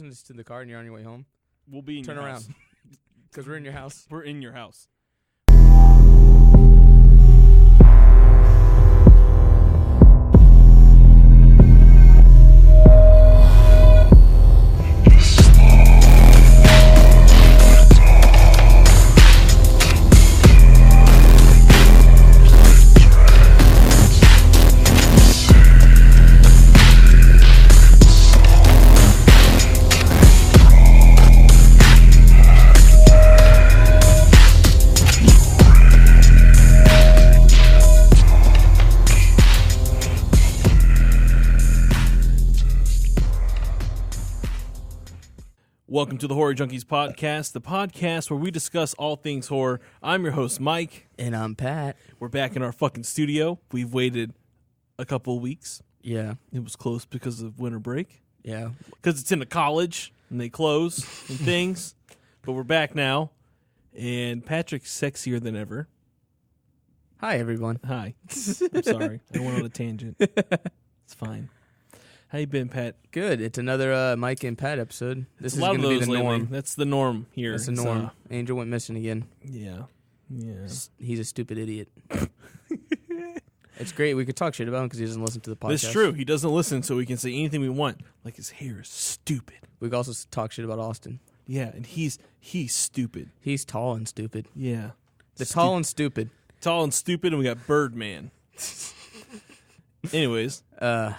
listen to this in the car and you're on your way home, We'll be in turn your around. house. Because we're in your house. We're in your house. Welcome to the Horror Junkies Podcast, the podcast where we discuss all things horror. I'm your host, Mike. And I'm Pat. We're back in our fucking studio. We've waited a couple of weeks. Yeah. It was close because of winter break. Yeah. Because it's in a college, and they close and things. But we're back now, and Patrick's sexier than ever. Hi, everyone. Hi. I'm sorry. I went on a tangent. It's fine. How you been, Pat? Good. It's another Mike and Pat episode. This is a lot going of to be those the lately. norm. That's the norm here. That's the norm. Angel went missing again. Yeah. He's a stupid idiot. It's great. We could talk shit about him because he doesn't listen to the podcast. That's true. He doesn't listen, so we can say anything we want. Like his hair is stupid. We could also talk shit about Austin. Yeah, and he's stupid. He's tall and stupid. Yeah. Tall and stupid. Tall and stupid, and we got Birdman. Anyways. God.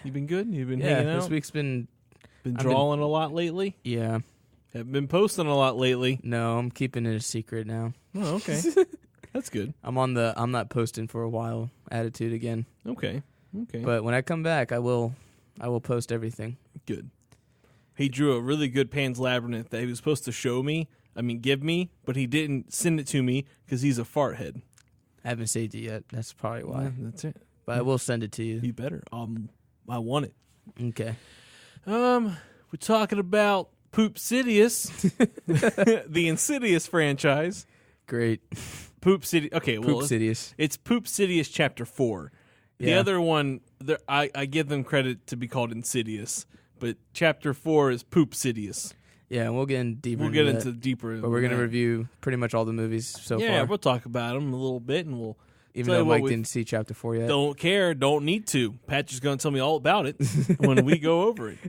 You been good? You've been hanging out? This week's been drawing a lot lately? Yeah. Have been posting a lot lately? No, I'm keeping it a secret now. Oh, okay. That's good. I'm on the I'm not posting for a while attitude again. Okay. But when I come back, I will post everything. Good. He drew a really good Pan's Labyrinth that he was supposed to give me, but he didn't send it to me because he's a fart head. I haven't saved it yet. That's probably why. Yeah, that's it. But I will send it to you. You better. I want it. Okay. We're talking about Poopsidious, the Insidious franchise. Great. Poopsidious. Okay, well, Poopsidious. it's Poopsidious Chapter 4. The other one, I give them credit to be called Insidious, but Chapter 4 is Poopsidious. Yeah, and we'll get in deeper. We'll get into deeper. But we're going to review pretty much all the movies so far. Yeah, we'll talk about them a little bit, and we'll. Even though Mike didn't see Chapter 4 yet. Don't care, don't need to. Patrick's going to tell me all about it when we go over it.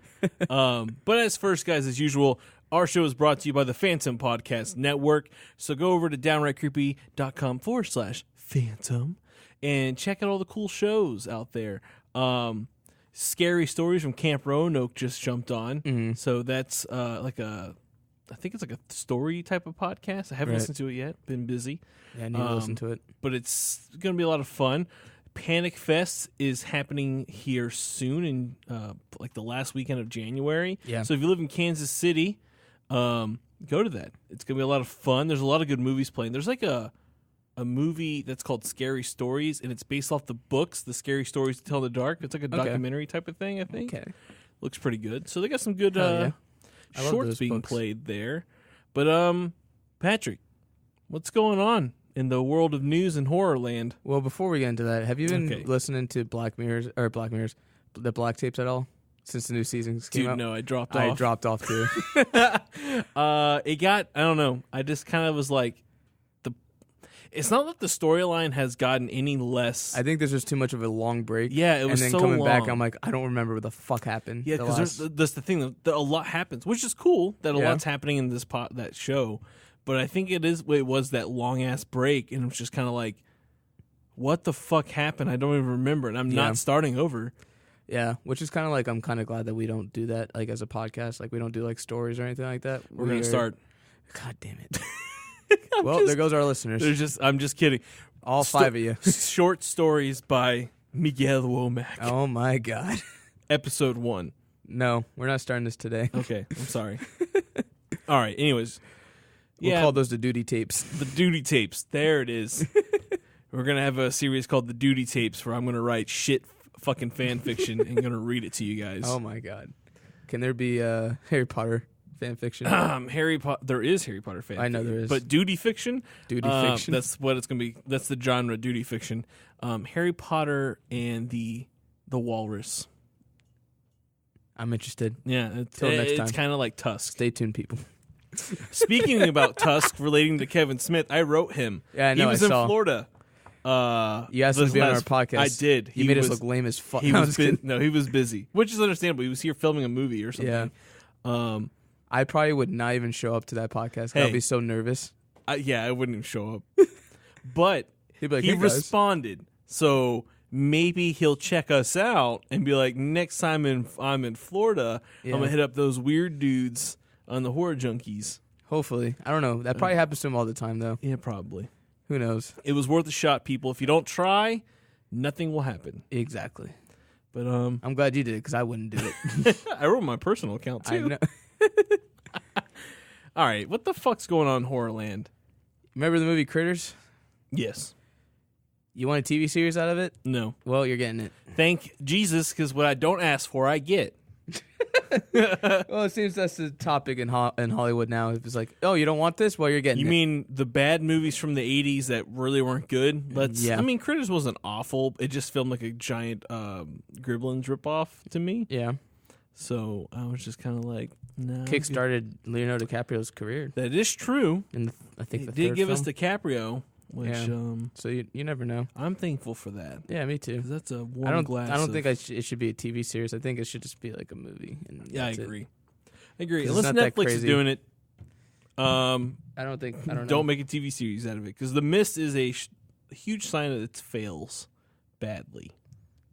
But as first, guys, as usual, our show is brought to you by the Phantom Podcast Network. So go over to downrightcreepy.com/Phantom and check out all the cool shows out there. Scary Stories from Camp Roanoke just jumped on. Mm-hmm. So that's I think it's like a story type of podcast. I haven't listened to it yet. Been busy. Yeah, I need to listen to it. But it's going to be a lot of fun. Panic Fest is happening here soon in like the last weekend of January. Yeah. So if you live in Kansas City, go to that. It's going to be a lot of fun. There's a lot of good movies playing. There's like a movie that's called Scary Stories, and it's based off the books, The Scary Stories to Tell in the Dark. It's like a documentary type of thing, I think. Okay. Looks pretty good. So they got some good shorts being played there. But Patrick, what's going on in the world of news and horror land? Well, before we get into that, have you been listening to the Black Tapes at all since the new season came out? No, I dropped off. I dropped off too. It got, I don't know. I just kind of was like, it's not that the storyline has gotten any less. I think there's just too much of a long break. Yeah, it was so long. And then coming back, I'm like, I don't remember what the fuck happened. Yeah, because that's the thing. A lot happens, which is cool that a lot's happening in that show. But I think it was that long-ass break, and it was just kind of like, what the fuck happened? I don't even remember, and I'm not starting over. Yeah, which is kind of like, I'm kind of glad that we don't do that, like, as a podcast. Like, we don't do, like, stories or anything like that. We're going to start. God damn it. Well, there goes our listeners. I'm just kidding. All 5 of you. Short stories by Miguel Womack. Oh, my God. Episode 1. No, we're not starting this today. Okay, I'm sorry. All right, anyways. We'll call those the duty tapes. The duty tapes. There it is. We're going to have a series called The Duty Tapes where I'm going to write shit fucking fan fiction and going to read it to you guys. Oh, my God. Can there be Harry Potter fan fiction? There is Harry Potter fan fiction. I know there is. But duty fiction? Duty fiction. That's what it's going to be. That's the genre, duty fiction. Harry Potter and the Walrus. I'm interested. Yeah, Till next time. It's kind of like Tusk. Stay tuned, people. Speaking about Tusk relating to Kevin Smith, I wrote him. Yeah, I know. He was in Florida. You asked him to be on our podcast. I did. He made us look lame as fuck. He was busy, which is understandable. He was here filming a movie or something. Yeah. I probably would not even show up to that podcast. I'd be so nervous. I wouldn't even show up. But he'd be like, he hey, responded. So maybe he'll check us out and be like, next time I'm in Florida, I'm going to hit up those weird dudes on the Horror Junkies. Hopefully. I don't know. That probably happens to him all the time, though. Yeah, probably. Who knows? It was worth a shot, people. If you don't try, nothing will happen. Exactly. But I'm glad you did it because I wouldn't do it. I wrote my personal account, too. I know. All right. What the fuck's going on in Horrorland? Remember the movie Critters? Yes. You want a TV series out of it? No. Well, you're getting it. Thank Jesus, because what I don't ask for, I get. Well, it seems that's the topic in Hollywood now. It's like, oh, you don't want this? Well, you're getting it. You mean the bad movies from the 80s that really weren't good? I mean, Critters wasn't awful. It just filmed like a giant Gremlins ripoff to me. Yeah. So I was just kind of like, no. Kickstarted Leonardo DiCaprio's career. That is true. And I think it did give us DiCaprio, which so you never know. I'm thankful for that. Yeah, me too. That's a warm glass. I don't think it should be a TV series. I think it should just be like a movie. And yeah, I agree. I agree. Unless Netflix is doing it. I don't know. Don't make a TV series out of it because The Mist is a huge sign that it fails badly.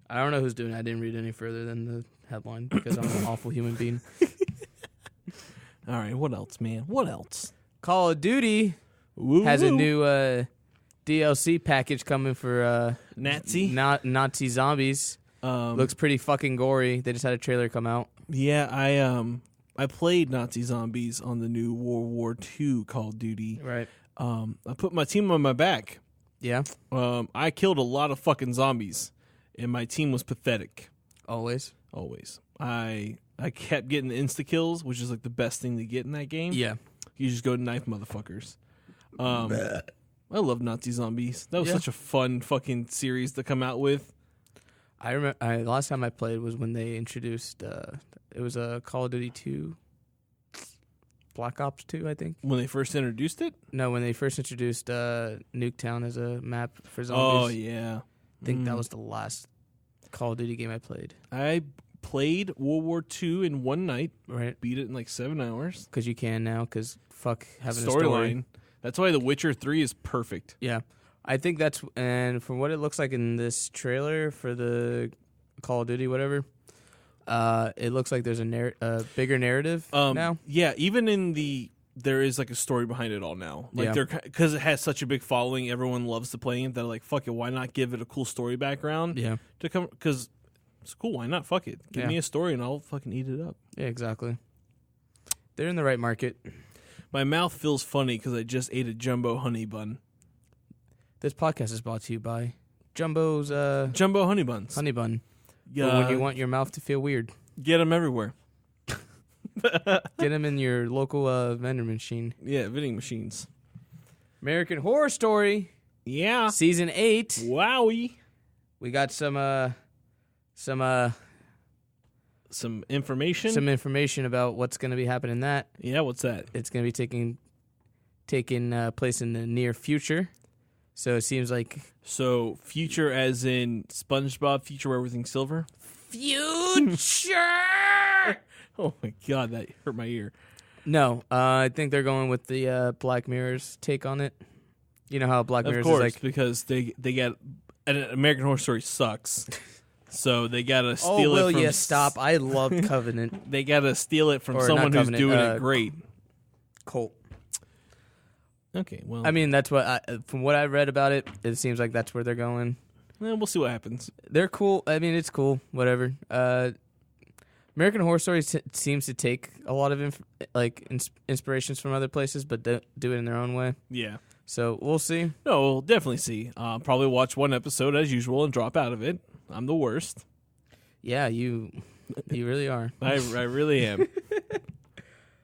I don't know who's doing it. I didn't read any further than the headline because I'm an awful human being. All right, what else, man? What else? Call of Duty has a new DLC package coming for Nazi zombies. Looks pretty fucking gory. They just had a trailer come out. Yeah, I played Nazi zombies on the new World War II Call of Duty. Right. I put my team on my back. Yeah. I killed a lot of fucking zombies, and my team was pathetic. Always. I kept getting the insta kills, which is like the best thing to get in that game. Yeah. You just go knife motherfuckers. I love Nazi zombies. That was such a fun fucking series to come out with. I remember last time I played was when they introduced it was a Call of Duty 2, Black Ops 2, I think. When they first introduced it? No, when they first introduced Nuketown as a map for zombies. Oh yeah, I think that was the last Call of Duty game I played. I played World War II in one night. Right, beat it in like 7 hours. Because you can now. Because fuck having a storyline. That's why The Witcher 3 is perfect. Yeah. I think that's, and from what it looks like in this trailer for the Call of Duty, whatever, it looks like there's a bigger narrative now. Yeah, even there is like a story behind it all now. Like because it has such a big following, everyone loves to play it. They're like, fuck it, why not give it a cool story background? Yeah. To come, because it's cool. Why not? Fuck it. Give me a story and I'll fucking eat it up. Yeah, exactly. They're in the right market. My mouth feels funny because I just ate a jumbo honey bun. This podcast is brought to you by Jumbo's Jumbo honey buns. Honey bun. Yeah. When you want your mouth to feel weird. Get them everywhere. Get them in your local vending machine. Yeah, vending machines. American Horror Story. Yeah. Season 8. Wowie. We got some information. Some information about what's going to be happening in that. Yeah, what's that? It's going to be taking place in the near future. So it seems like... So future as in SpongeBob, future where everything's silver? Future! Oh my God, that hurt my ear. No, I think they're going with the Black Mirror's take on it. You know how Black Mirror is like... Of course, because they got... American Horror Story sucks. So they got to steal it from... will you stop? I love Covenant. They got to steal it from someone who's doing it great. Cult. Okay, well... I mean, that's what... from what I read about it, it seems like that's where they're going. We'll see what happens. They're cool. I mean, it's cool. Whatever. American Horror Story seems to take a lot of inspirations from other places, but do it in their own way. Yeah. So we'll see. No, we'll definitely see. Probably watch one episode as usual and drop out of it. I'm the worst. Yeah, you really are. I really am.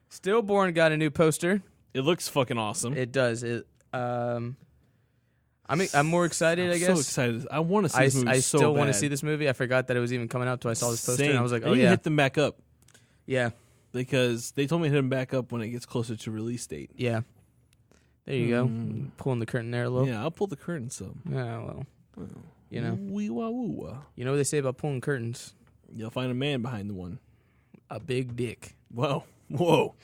Stillborn got a new poster. It looks fucking awesome. It does. I'm more excited, I guess. So excited. I want to see this movie I so still bad. want to see this movie. I forgot that it was even coming out until I saw this poster, and I was like, you hit them back up. Yeah. Because they told me to hit them back up when it gets closer to release date. Yeah. There you go. Pulling the curtain there a little. Yeah, I'll pull the curtain some. Yeah, well. You know. Wee-wah-woo-wah. You know what they say about pulling curtains? You'll find a man behind the one. A big dick. Whoa. Whoa.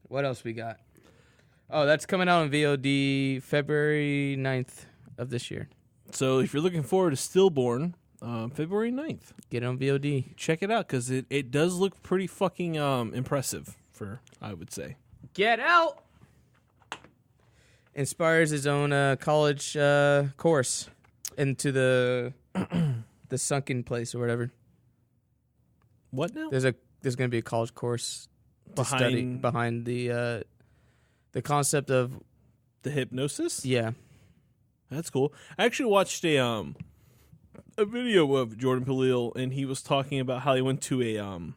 What else we got? Oh, that's coming out on VOD February 9th of this year. So if you're looking forward to Stillborn, February 9th. Get it on VOD. Check it out, because it does look pretty fucking impressive, I would say. Get out! Inspires his own college course into the sunken place or whatever. What now? There's going to be a college course to study behind the concept of the hypnosis. Yeah, that's cool. I actually watched a video of Jordan Peele, and he was talking about how he went to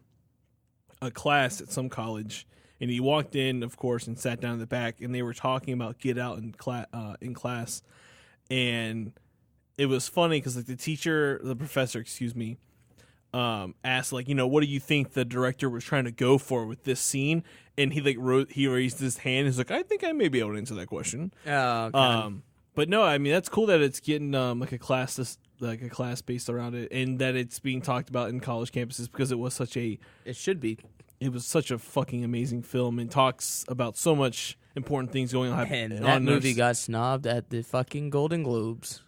a class at some college, and he walked in, of course, and sat down in the back, and they were talking about Get Out in class, and it was funny because like the professor, asked like, what do you think the director was trying to go for with this scene? And he he raised his hand. He's like, I think I may be able to answer that question. Oh, okay. But no, I mean that's cool that it's getting like a class based around it, and that it's being talked about in college campuses because it was it should be. It was such a fucking amazing film and talks about so much important things going on. And that movie got snobbed at the fucking Golden Globes.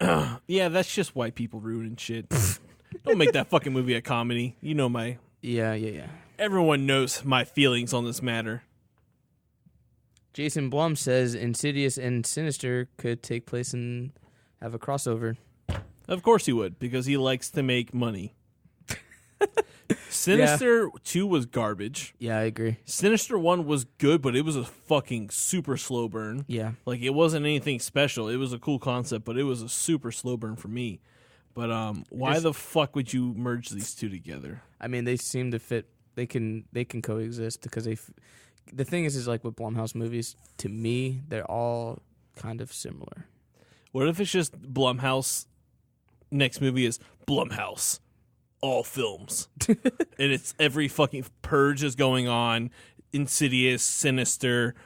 Yeah, that's just white people ruining shit. Don't make that fucking movie a comedy. You know my... Yeah. Everyone knows my feelings on this matter. Jason Blum says Insidious and Sinister could take place and have a crossover. Of course he would, because he likes to make money. Sinister 2 was garbage. Yeah, I agree. Sinister 1 was good, but it was a fucking super slow burn. Yeah. Like, it wasn't anything special. It was a cool concept, but it was a super slow burn for me. But why the fuck would you merge these two together? I mean, they seem to fit. They can coexist because the thing is like with Blumhouse movies, to me, they're all kind of similar. What if it's just Blumhouse? Next movie is Blumhouse, all films, and it's every fucking Purge is going on, Insidious, Sinister,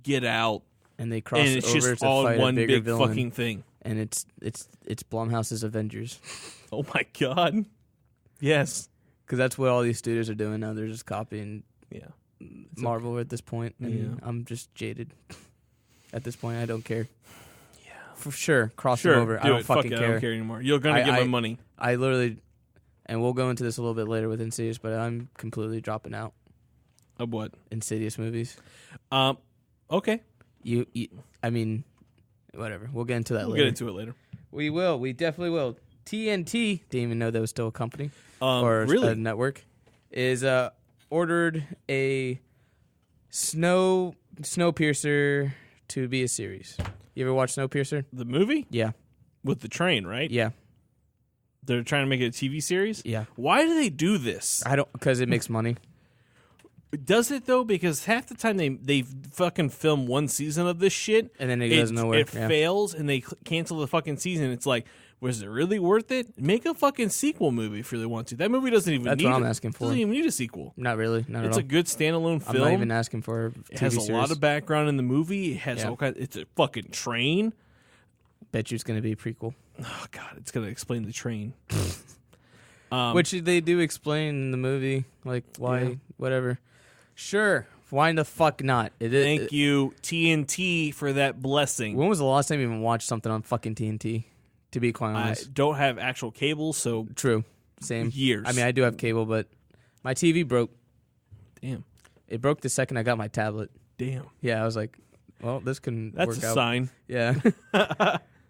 Get Out, and they cross and it's over just to all fight one a bigger big villain. fucking thing. And it's Blumhouse's Avengers. Oh my god! Yes, because that's what all these studios are doing now. They're just copying Marvel okay. At this point, and I'm just jaded. At this point, I don't care. Yeah, for sure, cross them over. I don't fucking care. I don't care anymore. You're gonna give them money. I literally, and we'll go into this a little bit later with Insidious, but I'm completely dropping out of what Insidious movies. Okay. I mean. Whatever. We'll get into that later. We'll get into it later. We will. We definitely will. TNT, didn't even know that was still a company or really? A network, is ordered a Snowpiercer to be a series. You ever watch Snowpiercer? The movie? Yeah. With the train, right? Yeah. They're trying to make it a TV series? Yeah. Why do they do this? Because it makes money. Does it though? Because half the time they fucking film one season of this shit, and then it goes nowhere. It fails, and they cancel the fucking season. It's like, was it really worth it? Make a fucking sequel movie if you really want to. That movie doesn't even. That's need what I'm asking for. Doesn't even need a sequel. Not really. Not at all. It's a good standalone film. I'm not even asking for a TV It has a lot of background in the movie. It has all kinds. It's a fucking train. Bet you it's going to be a prequel. Oh god, it's going to explain the train. Which they do explain in the movie, like why, whatever. Sure, why the fuck not? Thank you, TNT, for that blessing. When was the last time you even watched something on fucking TNT? To be quite honest, I don't have actual cable, so true. Same. Years. I mean, I do have cable, but my TV broke. Damn. It broke the second I got my tablet. Damn. Yeah, I was like, well, this can work out. That's a sign. Yeah.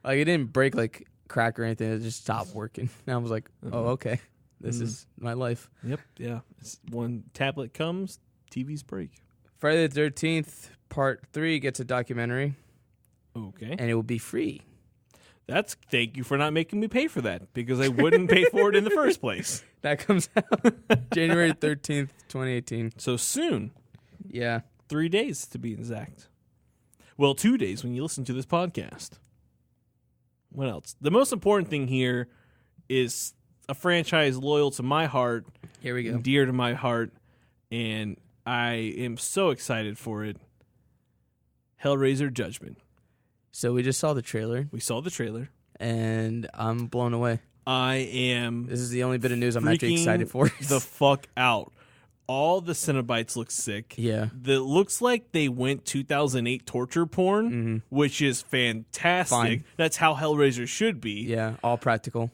Like, it didn't break, like, crack or anything. It just stopped working. And I was like, oh, okay. This is my life. Yep, yeah. When tablet comes, TVs break. Friday the 13th, Part 3 gets a documentary. Okay. And it will be free. Thank you for not making me pay for that, because I wouldn't pay for it in the first place. That comes out January 13th, 2018. So soon. Yeah. 3 days to be exact. Well, 2 days when you listen to this podcast. What else? The most important thing here is a franchise loyal to my heart Here we go. Dear to my heart, and I am so excited for it. Hellraiser Judgment. So we just saw the trailer. We saw the trailer. And I'm blown away. This is the only bit of news I'm actually excited for. The fuck out. All the Cenobites look sick. Yeah. It looks like they went 2008 torture porn, which is fantastic. Fine. That's how Hellraiser should be. Yeah, all practical.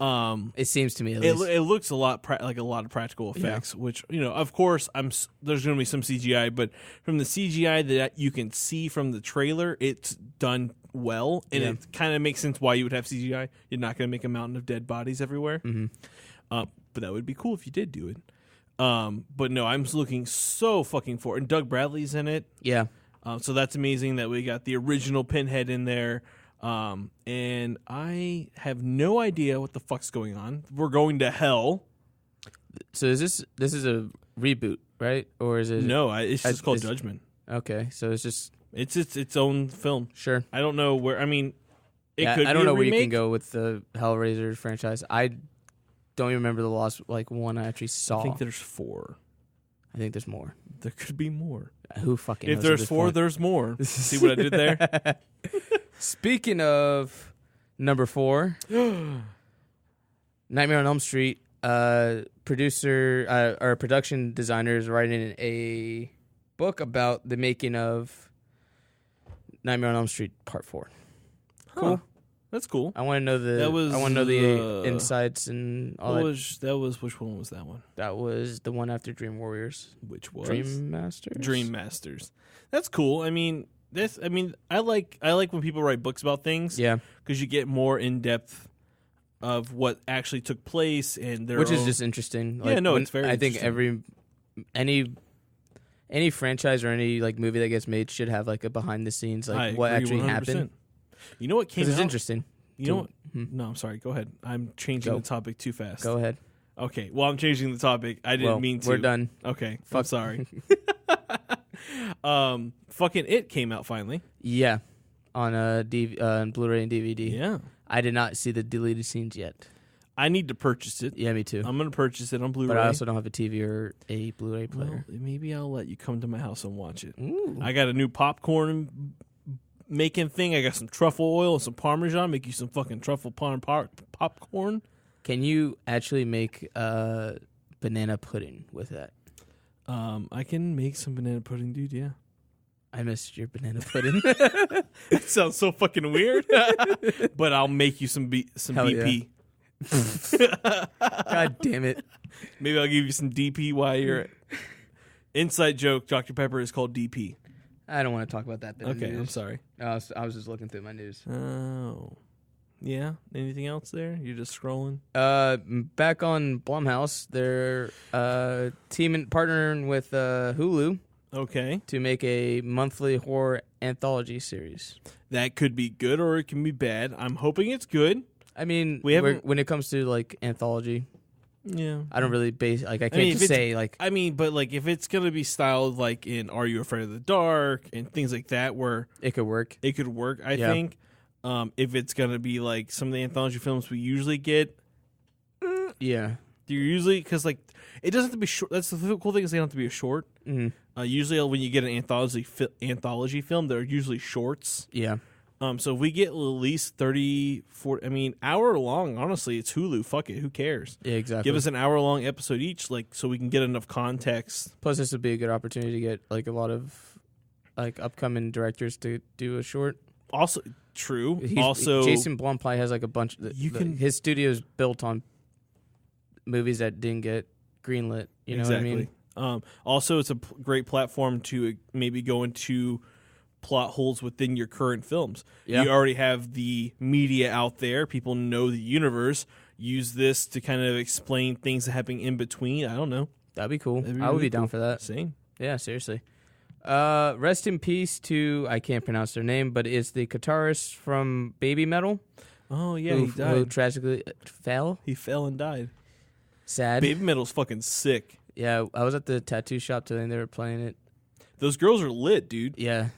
It seems to me at least. It looks a lot like a lot of practical effects, which, of course, there's going to be some CGI, but from the CGI that you can see from the trailer, it's done well, and it kind of makes sense why you would have CGI. You're not going to make a mountain of dead bodies everywhere. But that would be cool if you did do it. But no, I'm just looking so fucking forward. And Doug Bradley's in it. Yeah. So that's amazing that we got the original Pinhead in there. And I have no idea what the fuck's going on. We're going to hell. So is this is a reboot, right? Or is it? No, it's just called Judgment. Okay, so it's just its own film. Sure. I don't know where. I mean, I don't know where you can go with the Hellraiser franchise. I don't even remember the last one I actually saw. I think there's 4. I think there's more. There could be more. Who fucking knows? If there's 4, there's more. See what I did there? Speaking of number 4, Nightmare on Elm Street, production designer is writing a book about the making of Nightmare on Elm Street Part 4. Cool. That's cool. I want to know the insights and all that. Which one was that one? That was the one after Dream Warriors. Which was Dream Masters. Dream Masters. That's cool. I mean, I like when people write books about things. Yeah, because you get more in depth of what actually took place and which is just interesting. It's very. I think any franchise or any movie that gets made should have a behind the scenes what actually 100%. Happened. You know what came out? It's interesting. You know what? No, I'm sorry. Go ahead. I'm changing the topic too fast. Go ahead. Okay. Well, I'm changing the topic. I didn't mean to. We're done. Okay. I'm sorry. Fucking It came out finally. Yeah. On on Blu-ray and DVD. Yeah. I did not see the deleted scenes yet. I need to purchase it. Yeah, me too. I'm going to purchase it on Blu-ray. But I also don't have a TV or a Blu-ray player. Well, maybe I'll let you come to my house and watch it. Ooh. I got a new popcorn making thing. I got some truffle oil and some Parmesan. Make you some fucking truffle popcorn. Can you actually make banana pudding with that? I can make some banana pudding, dude. Yeah. I missed your banana pudding. It sounds so fucking weird. But I'll make you some BP. Yeah. God damn it. Maybe I'll give you some DP while you're... Inside joke, Dr. Pepper is called DP. I don't want to talk about that bit of news. I'm sorry. I was just looking through my news. Oh. Yeah? Anything else there? You're just scrolling? Back on Blumhouse, they're partnering with Hulu. Okay. To make a monthly horror anthology series. That could be good or it can be bad. I'm hoping it's good. I mean, when it comes to anthology, yeah, I don't really base I can't just say I mean, but if it's gonna be styled in Are You Afraid of the Dark and things like that, where it could work. I think. If it's gonna be some of the anthology films we usually get, yeah, they're usually because it doesn't have to be short. That's the cool thing is they don't have to be a short. Mm-hmm. Usually when you get an anthology film, they're usually shorts. Yeah. So if we get at least 30, 40, hour long, honestly, it's Hulu. Fuck it. Who cares? Yeah, exactly. Give us an hour long episode each, so we can get enough context. Plus, this would be a good opportunity to get a lot of upcoming directors to do a short. Also, true. Jason Blum probably has a bunch. His studio's built on movies that didn't get greenlit. You know what I mean? Also, it's a great platform to maybe go into plot holes within your current films. Yeah. You already have the media out there. People know the universe. Use this to kind of explain things that happen in between. I don't know. That'd be cool. I would be down for that. Same. Yeah, seriously. Rest in peace to, I can't pronounce their name, but it's the guitarist from Baby Metal. Oh, yeah, he died. Who tragically fell. He fell and died. Sad. Baby Metal's fucking sick. Yeah, I was at the tattoo shop today and they were playing it. Those girls are lit, dude. Yeah.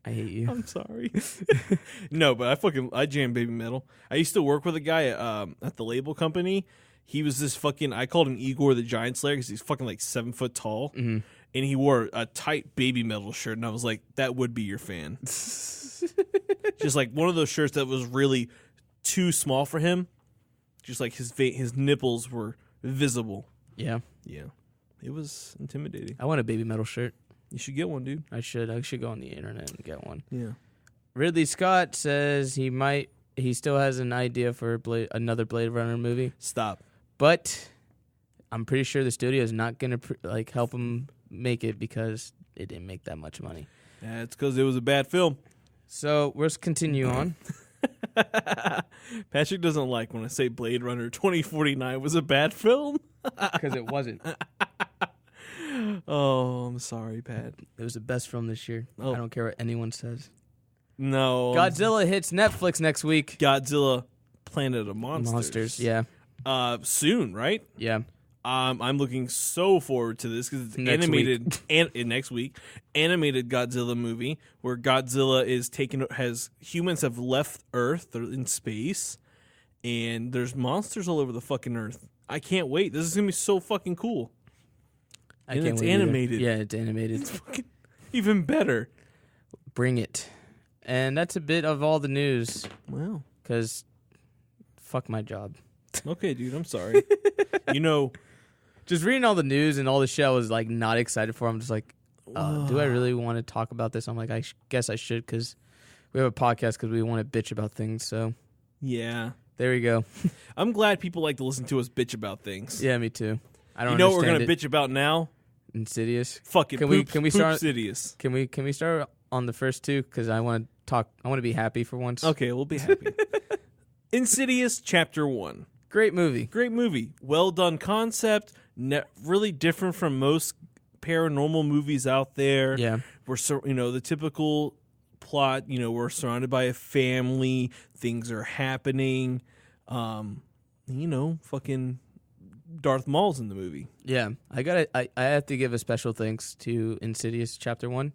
I hate you. I'm sorry. No, but I jam Baby Metal. I used to work with a guy at the label company. He was this fucking, I called him Igor the Giant Slayer because he's fucking like 7 foot tall. Mm-hmm. And he wore a tight baby metal shirt. And I was like, that would be your fan. Just like one of those shirts that was really too small for him. Just like his nipples were visible. Yeah. Yeah. It was intimidating. I want a baby metal shirt. You should get one, dude. I should go on the internet and get one. Yeah. Ridley Scott says he still has an idea for another Blade Runner movie. Stop. But I'm pretty sure the studio is not going to help him make it because it didn't make that much money. Yeah, it's because it was a bad film. So let's continue on. Patrick doesn't like when I say Blade Runner 2049 was a bad film. Because it wasn't. Oh, I'm sorry, Pat. It was the best film this year. Oh. I don't care what anyone says. No. Godzilla hits Netflix next week. Godzilla Planet of Monsters. Monsters, yeah. Soon, right? Yeah. I'm looking so forward to this because it's animated next week. Animated Godzilla movie where Godzilla humans have left Earth, they're in space, and there's monsters all over the fucking Earth. I can't wait. This is gonna be so fucking cool. It's animated. Yeah, it's animated. It's fucking even better. Bring it. And that's a bit of all the news. Wow. Because fuck my job. Okay, dude, I'm sorry. Just reading all the news and all the shit I was like not excited for. I'm just like, do I really want to talk about this? I'm like, I guess I should because we have a podcast because we want to bitch about things. So yeah, there we go. I'm glad people like to listen to us bitch about things. Yeah, me too. I don't. You know what we're gonna bitch about now? Insidious. Fucking can we start Insidious? Can we start on the first two? Because I want to talk. I want to be happy for once. Okay, we'll be happy. Insidious Chapter 1. Great movie. Great movie. Well done concept. Really different from most paranormal movies out there. Yeah. We're the typical plot. We're surrounded by a family. Things are happening. Fucking Darth Maul's in the movie. Yeah. I have to give a special thanks to Insidious Chapter 1.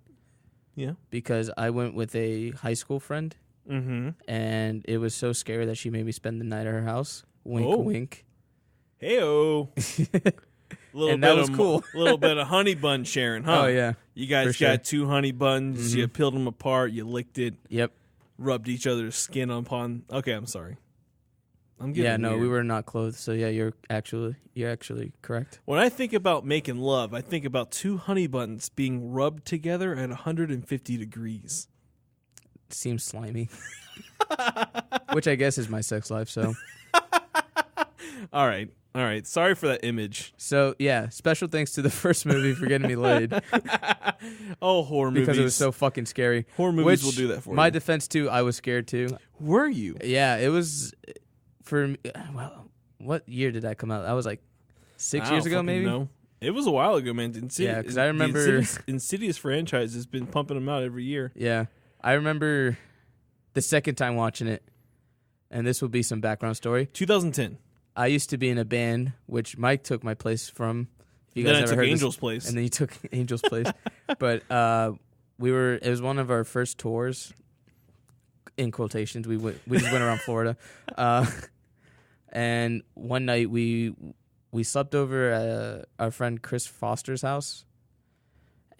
Yeah. Because I went with a high school friend. Mm-hmm. And it was so scary that she made me spend the night at her house. Wink, wink. Hey-o. And that was cool. A little bit of honey bun sharing, huh? Oh, yeah. You guys got 2 honey buns. Mm-hmm. You peeled them apart. You licked it. Yep. Rubbed each other's skin upon. Okay, I'm sorry. I'm getting no, weird. we were not clothed. So, yeah, you're actually correct. When I think about making love, I think about 2 honey buns being rubbed together at 150 degrees. Seems slimy. Which I guess is my sex life, so... All right. Sorry for that image. So, yeah, special thanks to the first movie for getting me laid. Horror movies. Because it was so fucking scary. Horror movies will do that for you. My defense, too, I was scared, too. Were you? Yeah, it was... For me, what year did that come out? That was like 6 years ago, maybe? No. It was a while ago, man. Yeah, because I remember... The Insidious franchise has been pumping them out every year. Yeah. I remember the second time watching it, and this will be some background story. 2010. I used to be in a band, which Mike took my place from. If you guys then I ever took heard Angel's this, place. And then you took Angel's place. But it was one of our first tours, in quotations. We just went around Florida. And one night we slept over at our friend Chris Foster's house.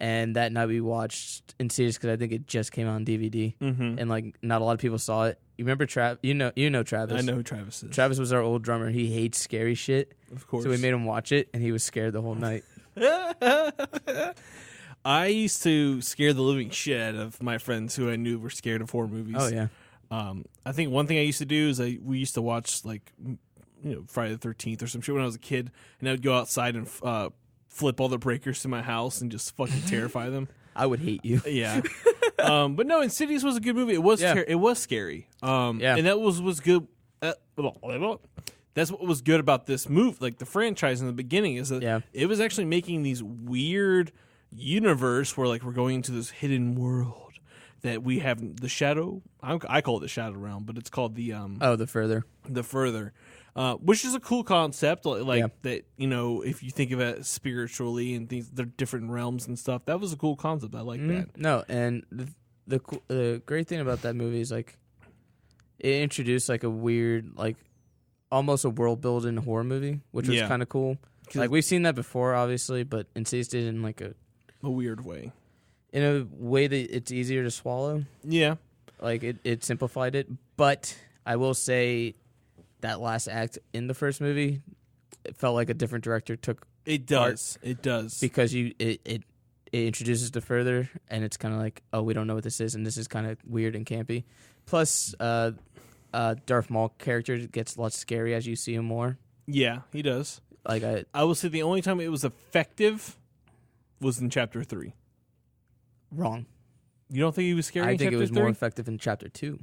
And that night we watched Insidious because I think it just came out on DVD. Mm-hmm. And like not a lot of people saw it. You remember Travis? You know Travis. I know who Travis is. Travis was our old drummer. He hates scary shit. Of course. So we made him watch it, and he was scared the whole night. I used to scare the living shit out of my friends who I knew were scared of horror movies. Oh, yeah. I think one thing I used to do is we used to watch like Friday the 13th or some shit when I was a kid, and I would go outside and flip all the breakers to my house and just fucking terrify them. I would hate you. Yeah. But no, Insidious was a good movie. It was it was scary. And that was good. That's what was good about this movie, like the franchise in the beginning, is that it was actually making these weird universe where like we're going into this hidden world that we have the shadow. I call it the shadow realm, but it's called the the further, which is a cool concept. Like that, if you think of it spiritually and things, they're different realms and stuff. That was a cool concept. I like that. No, and the great thing about that movie is like it introduced like a weird like almost a world building horror movie, which was kind of cool. Like we've seen that before, obviously, but Insidious did it in like a weird way. In a way that it's easier to swallow. Yeah. Like it simplified it. But I will say that last act in the first movie, it felt like a different director took. It does. It does. Because it introduces the further, and it's kind of like, oh, we don't know what this is, and this is kind of weird and campy. Plus, Darth Maul character gets less scary as you see him more. Yeah, he does. Like I will say the only time it was effective was in Chapter 3. Wrong. You don't think he was scary in Chapter 3? I think it was more effective in Chapter 2.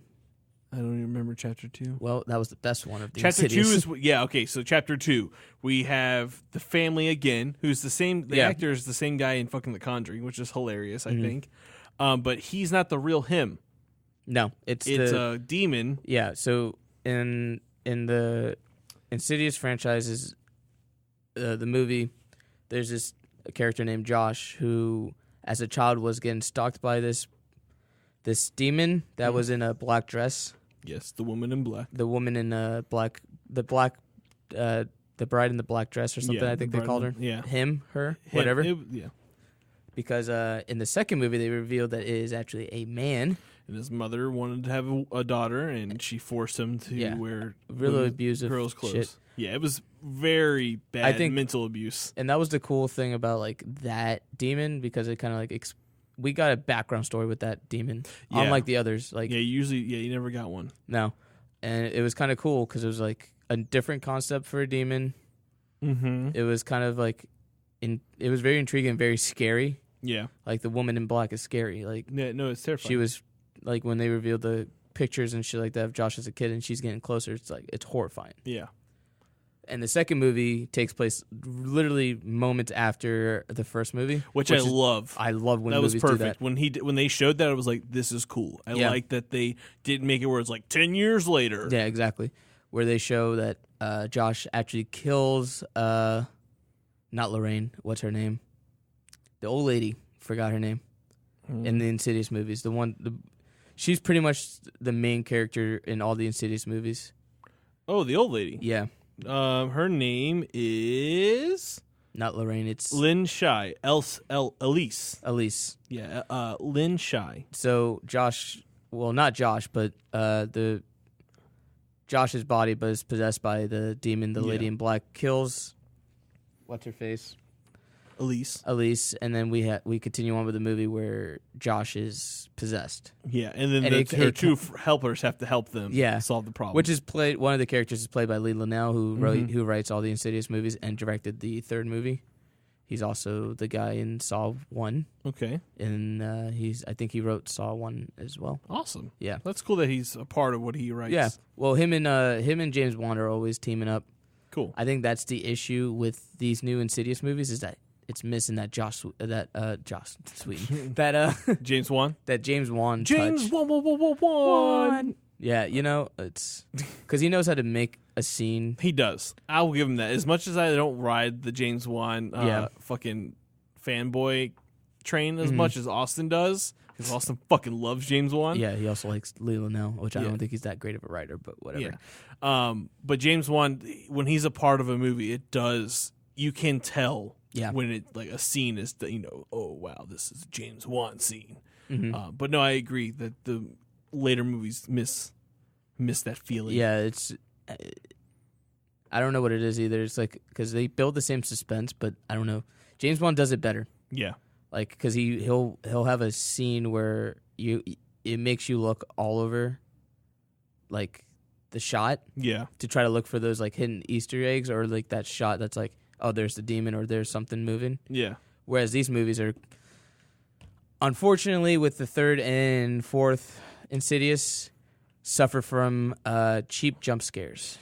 I don't even remember Chapter 2. Well, that was the best one of the Chapter Insidious. 2 is... Yeah, okay, so Chapter 2, we have the family again, who's the same... The actor is the same guy in fucking The Conjuring, which is hilarious, I think. But he's not the real him. No, it's a demon. Yeah, so in the Insidious franchises, the movie, there's this character named Josh who, as a child, was getting stalked by this demon that was in a black dress. Yes, the woman in black. The woman in the bride in the black dress or something. I think they called her. Yeah, her, whatever. Yeah, because in the second movie they revealed that it is actually a man. And his mother wanted to have a daughter, and she forced him to wear really abusive girls' clothes. Shit. Yeah, it was very bad mental abuse. And that was the cool thing about like that demon, because it kind of like we got a background story with that demon, unlike the others. Like you never got one. No, and it was kind of cool because it was like a different concept for a demon. Mm-hmm. It was kind of like it was very intriguing, and very scary. Yeah, like the woman in black is scary. Like it's terrifying. She was like when they revealed the pictures and shit like that of Josh as a kid, and she's getting closer. It's like it's horrifying. Yeah. And the second movie takes place literally moments after the first movie, which I love. I love when that movies was perfect. do that. When they showed that, I was like, "This is cool." I like that they didn't make it where it's like 10 years later. Yeah, exactly. Where they show that Josh actually kills not Lorraine. What's her name? The old lady. Forgot her name. In the Insidious movies, she's pretty much the main character in all the Insidious movies. Oh, the old lady. Yeah. Her name is not Lorraine. It's Lynn Shy. Elise. Elise. Yeah. Lynn Shy. So Josh, well, not Josh, but Josh's body, but is possessed by the demon. The lady in black kills. What's her face? Elise, and then we continue on with the movie where Josh is possessed. Yeah, and then her two helpers have to help them solve the problem. Which is played. One of the characters is played by Lee Linnell, who writes all the Insidious movies and directed the third movie. He's also the guy in Saw 1. Okay, and I think he wrote Saw 1 as well. Awesome. Yeah, that's cool that he's a part of what he writes. Yeah, well, him and James Wan are always teaming up. Cool. I think that's the issue with these new Insidious movies is that it's missing that Josh Sweeten, that James Wan, James Wan. Yeah, it's because he knows how to make a scene. He does. I will give him that. As much as I don't ride the James Wan fucking fanboy train as much as Austin does, because Austin fucking loves James Wan. Yeah, he also likes Lee Linnell, which I don't think he's that great of a writer, but whatever. Yeah. But James Wan, when he's a part of a movie, you can tell. Yeah, when it like a scene is oh wow, this is a James Wan scene. Mm-hmm. But no, I agree that the later movies miss that feeling. Yeah, it's I don't know what it is either. It's like because they build the same suspense, but I don't know. James Wan does it better. Yeah, like because he'll have a scene where it makes you look all over, like the shot. Yeah, to try to look for those like hidden Easter eggs or like that shot that's like. Oh, there's the demon or there's something moving. Yeah. Whereas these movies are, unfortunately, with the third and fourth Insidious, suffer from cheap jump scares.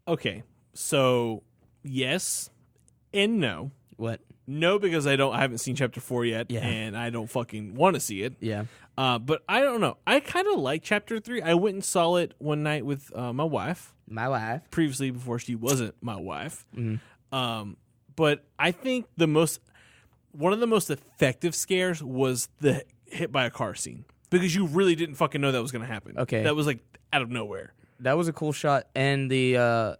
Okay, so yes and no. What? No, because I haven't seen Chapter 4 yet, and I don't fucking want to see it. Yeah. But I don't know. I kind of like Chapter 3. I went and saw it one night with my wife. My wife. Previously, before she wasn't my wife. Mm-hmm. But I think one of the most effective scares was the hit by a car scene, because you really didn't fucking know that was going to happen. Okay. That was like out of nowhere. That was a cool shot. And the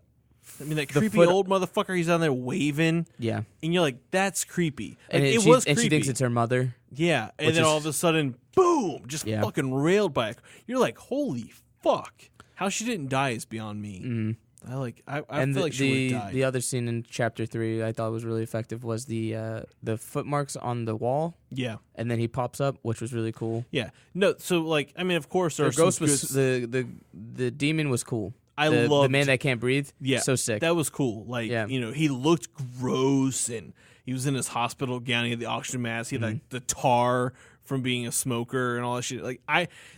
I mean, that creepy old motherfucker, he's on there waving. Yeah. And you're like, that's creepy. And it was creepy. And she thinks it's her mother. Yeah. And then all of a sudden, boom, just fucking railed by it. You're like, holy fuck. How she didn't die is beyond me. Mm-hmm. I feel like she would have died. The other scene in chapter 3 I thought was really effective was the footmarks on the wall. Yeah. And then he pops up, which was really cool. Yeah. No, so like, I mean, of course, the ghost was the demon was cool. I loved the man that can't breathe. Yeah, so sick. That was cool. Like, you know, he looked gross, and he was in his hospital gown. He had the oxygen mask. He had like the tar from being a smoker and all that shit. Like,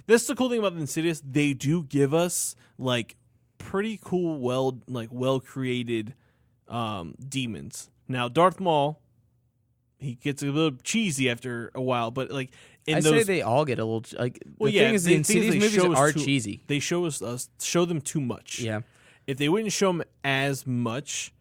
that's the cool thing about the Insidious. They do give us like pretty cool, well created demons. Now, Darth Maul, he gets a little cheesy after a while, but like. I say they all get a little like. The thing is, the Insidious movies are cheesy. They show them too much. Yeah. If they wouldn't show them as much,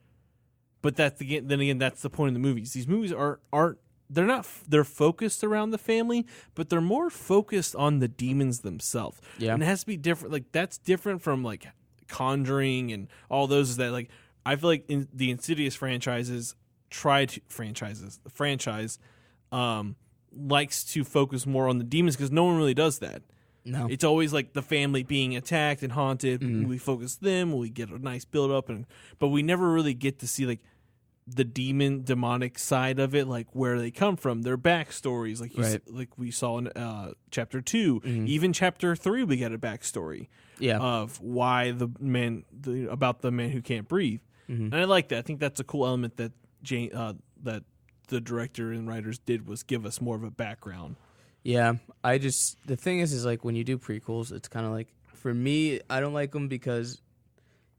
but that's the point of the movies. These movies aren't. They're focused around the family, but they're more focused on the demons themselves. Yeah. And it has to be different. Like, that's different from like Conjuring and all those. Is that like I feel like in the Insidious franchise likes to focus more on the demons because no one really does that. No. It's always like the family being attacked and haunted. We focus them, we get a nice build up, but we never really get to see like the demonic side of it, like where they come from, their backstories, like we saw in chapter 2. Even chapter 3 we get a backstory of why about the man who can't breathe. And I like that. I think that's a cool element that that the director and writers did, was give us more of a background. Yeah, the thing is like when you do prequels, it's kind of like, for me, I don't like them because,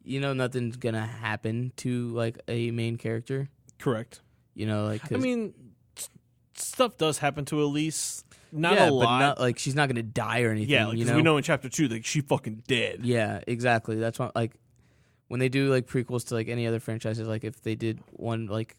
you know, nothing's gonna happen to like a main character. Correct. You know, like, I mean, stuff does happen to Elise. Not a lot. But not, like, she's not gonna die or anything. Yeah, like, we know in chapter 2, like, she fucking dead. Yeah, exactly. That's why, like, when they do like prequels to like any other franchises, like if they did one like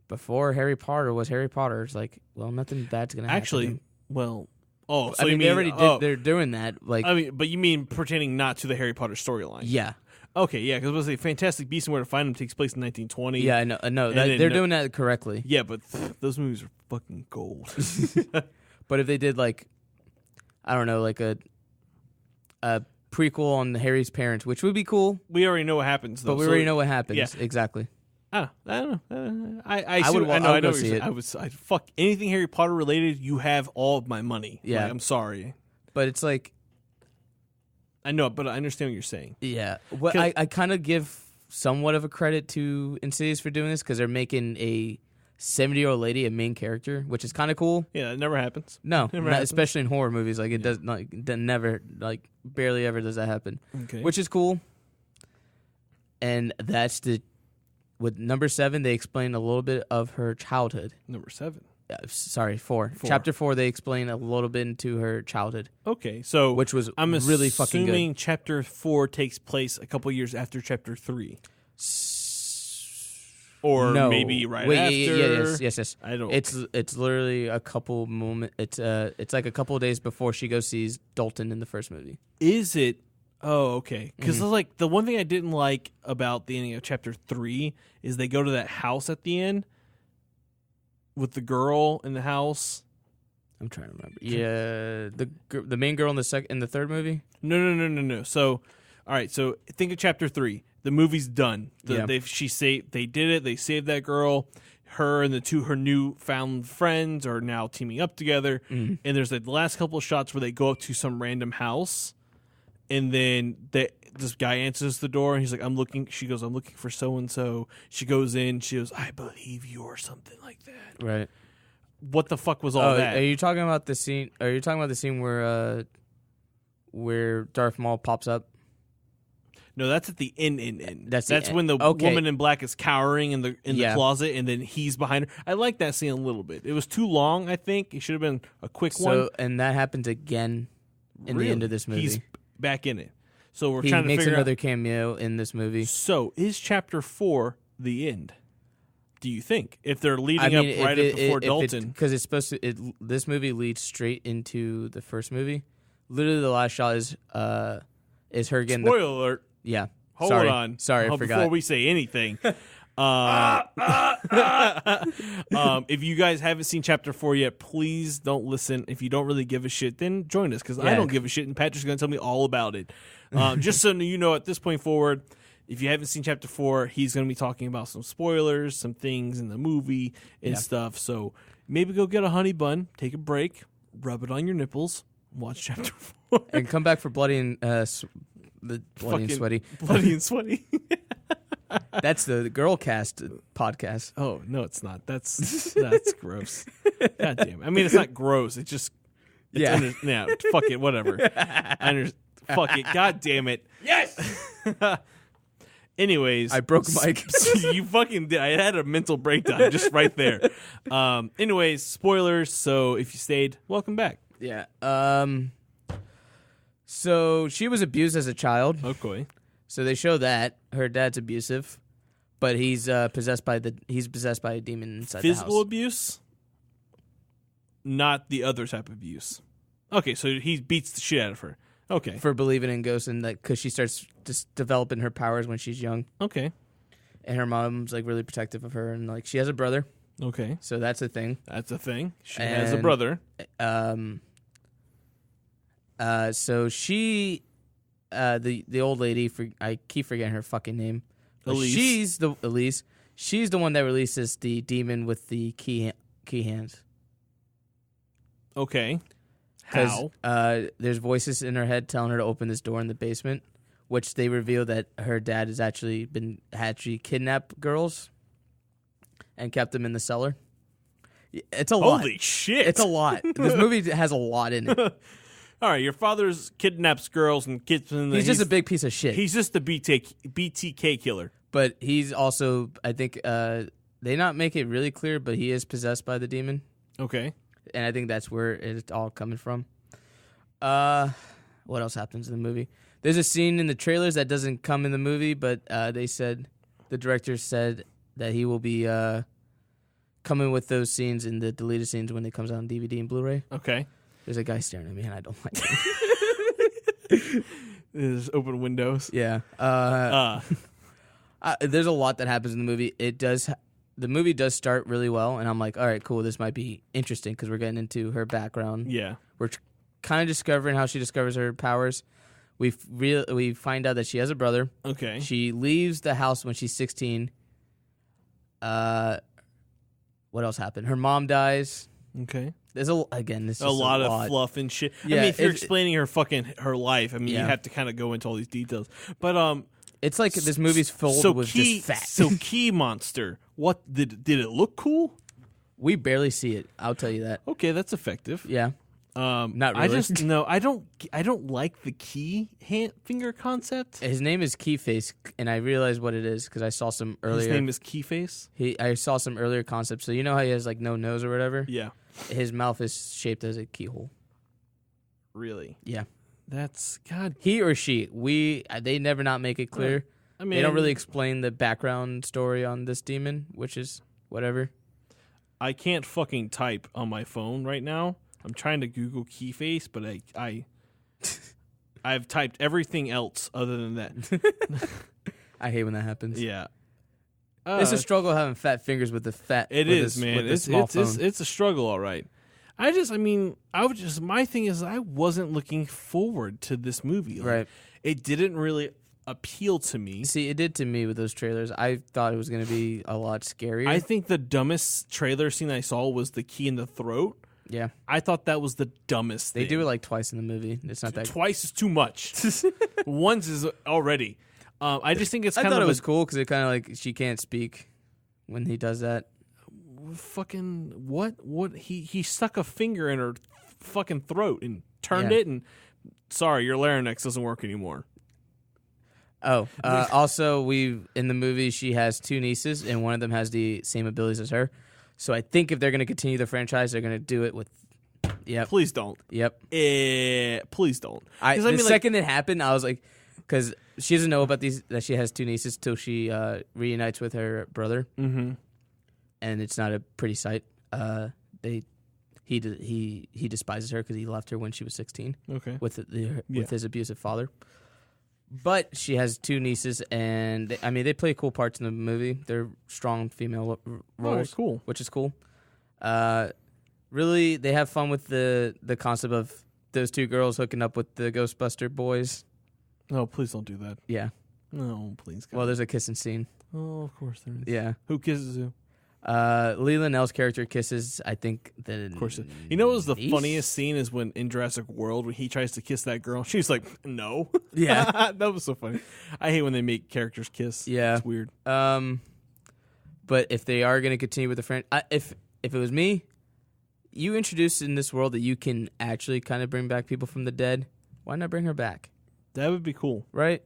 before Harry Potter was Harry Potter, it's like, well, nothing bad's gonna happen. Actually, well, so I mean, they already did. They're doing that. Like, I mean, but you mean pertaining not to the Harry Potter storyline? Yeah. Okay, yeah, because it was a Fantastic Beasts and Where to Find Them takes place in 1920. Yeah, I know. They're doing that correctly. Yeah, but those movies are fucking gold. But if they did like, I don't know, like a prequel on Harry's parents, which would be cool. We already know what happens, though. But we already know what happens. Yeah. Exactly. I don't know. I know. I fuck anything Harry Potter related. You have all of my money. Yeah, like, I'm sorry, but it's like, I know, but I understand what you're saying. Yeah, well, I kind of give somewhat of a credit to Insidious for doing this because they're making a 70-year-old lady a main character, which is kind of cool. Yeah, it never happens. No, especially in horror movies. Like, it does not. Never, like, barely ever does that happen. Okay, which is cool. And that's with number 7, they explain a little bit of her childhood. Number 7? Sorry, 4. Chapter 4, they explain a little bit into her childhood. Okay, so which was really fucking good. I'm assuming chapter 4 takes place a couple years after chapter 3. Or maybe after. Yes. I don't. It's literally a couple moments. It's like a couple of days before she goes sees Dalton in the first movie. Is it? Oh, okay. Because like the one thing I didn't like about the ending of chapter 3 is they go to that house at the end with the girl in the house. I'm trying to remember. Yeah, the main girl in the third movie. No. So, all right. So think of chapter 3. The movie's done. They did it. They saved that girl. Her and her newfound friends are now teaming up together. And there's like the last couple of shots where they go up to some random house. And then this guy answers the door, and he's like, she goes, I'm looking for so-and-so. She goes in, she goes, I believe you, or something like that. Right. What the fuck was all that? Are you talking about the scene where Darth Maul pops up? No, that's at the end. That's when the woman in black is cowering in the closet, and then he's behind her. I like that scene a little bit. It was too long, I think. It should have been a quick one. And that happens again in the end of this movie. He's back in it. So we're trying to figure out. He makes another cameo in this movie. So is chapter 4 the end? Do you think? If they're leading up before Dalton. Because it's supposed to. This movie leads straight into the first movie. Literally the last shot is her getting. Spoiler alert. Yeah. Hold on. Sorry, I forgot. Before we say anything. If you guys haven't seen chapter 4 yet, please don't listen. If you don't really give a shit, then join us, because I don't give a shit, and Patrick's going to tell me all about it. Just so you know, at this point forward, if you haven't seen chapter 4, he's going to be talking about some spoilers, some things in the movie and stuff. So maybe go get a honey bun, take a break, rub it on your nipples, watch chapter 4. And come back for Bloody and Bloody and Sweaty. Bloody and Sweaty. That's the Girl Cast podcast. Oh, no, it's not. That's gross. God damn it. I mean, it's not gross. It's just... fuck it, whatever. Fuck it. God damn it. Yes! Anyways. I broke Mike. You fucking did. I had a mental breakdown just right there. Anyways, spoilers. So if you stayed, welcome back. Yeah. So she was abused as a child. Okay. So they show that her dad's abusive, but he's possessed by a demon inside the house. Physical abuse, not the other type of abuse. Okay, so he beats the shit out of her. Okay, for believing in ghosts, and because she starts just developing her powers when she's young. Okay, and her mom's like really protective of her, and like she has a brother. Okay, so that's a thing. She has a brother. So she. The old lady, I keep forgetting her fucking name. Elise. She's the one that releases the demon with the key hands. Okay. How? There's voices in her head telling her to open this door in the basement, which they reveal that her dad has actually kidnapped girls and kept them in the cellar. It's a lot. Holy shit! It's a lot. This movie has a lot in it. All right, your father's kidnaps girls and kids. He's just a big piece of shit. He's just the BTK killer. But he's also, I think, they not make it really clear, but he is possessed by the demon. Okay. And I think that's where it's all coming from. What else happens in the movie? There's a scene in the trailers that doesn't come in the movie, but the director said that he will be coming with those scenes in the deleted scenes when it comes out on DVD and Blu-ray. Okay. There's a guy staring at me, and I don't like it. There's open windows. Yeah. There's a lot that happens in the movie. The movie does start really well, and I'm like, all right, cool. This might be interesting because we're getting into her background. Yeah. We're kind of discovering how she discovers her powers. We find out that she has a brother. Okay. She leaves the house when she's 16. What else happened? Her mom dies. Okay. There's a lot of fluff and shit. Yeah, I mean, if you're explaining her life, I mean, yeah. You have to kind of go into all these details. But it's like this movie's filled with just fat. So Key Monster, what did it look cool? We barely see it. I'll tell you that. Okay, that's effective. Yeah. Not really. I don't like the key finger concept. His name is Keyface, and I realized what it is because I saw some earlier. His name is Keyface? I saw some earlier concepts. So you know how he has like no nose or whatever? Yeah. His mouth is shaped as a keyhole. Really? Yeah. That's God. He or she. They never not make it clear. I mean, they don't really explain the background story on this demon, which is whatever. I can't fucking type on my phone right now. I'm trying to Google Keyface, but I've typed everything else other than that. I hate when that happens. Yeah. It's a struggle having fat fingers with the fat. It is, man. It's a struggle, all right. My thing is, I wasn't looking forward to this movie. Like, right. It didn't really appeal to me. See, it did to me with those trailers. I thought it was going to be a lot scarier. I think the dumbest trailer scene I saw was the key in the throat. Yeah. I thought that was the dumbest thing. They do it like twice in the movie. It's not that twice is too much. Once is already. I just think it's kind of. I thought it was cool because it kind of like she can't speak when he does that. Fucking what? What? He stuck a finger in her fucking throat and turned it, and sorry, your larynx doesn't work anymore. Oh, also, in the movie, she has two nieces, and one of them has the same abilities as her. So I think if they're going to continue the franchise, they're going to do it with. Yep. Please don't. Yep. Please don't. The second it happened, I was like, because she doesn't know about that she has two nieces till she reunites with her brother, and it's not a pretty sight. He despises her because he left her when she was 16. Okay. With his abusive father. But she has 2 nieces, and they play cool parts in the movie. They're strong female roles, cool. Which is cool. Really, they have fun with the concept of those 2 girls hooking up with the Ghostbuster boys. No, please don't do that. Yeah. No, please. God. Well, there's a kissing scene. Oh, of course there is. Yeah. Who kisses who? Leland L's character kisses, I think, the Of course. You know what was the funniest scene is when in Jurassic World when he tries to kiss that girl. She's like, no. Yeah. That was so funny. I hate when they make characters kiss. Yeah. It's weird. But if they are going to continue with the friend, if it was me, you introduced in this world that you can actually kind of bring back people from the dead, why not bring her back? That would be cool. Right?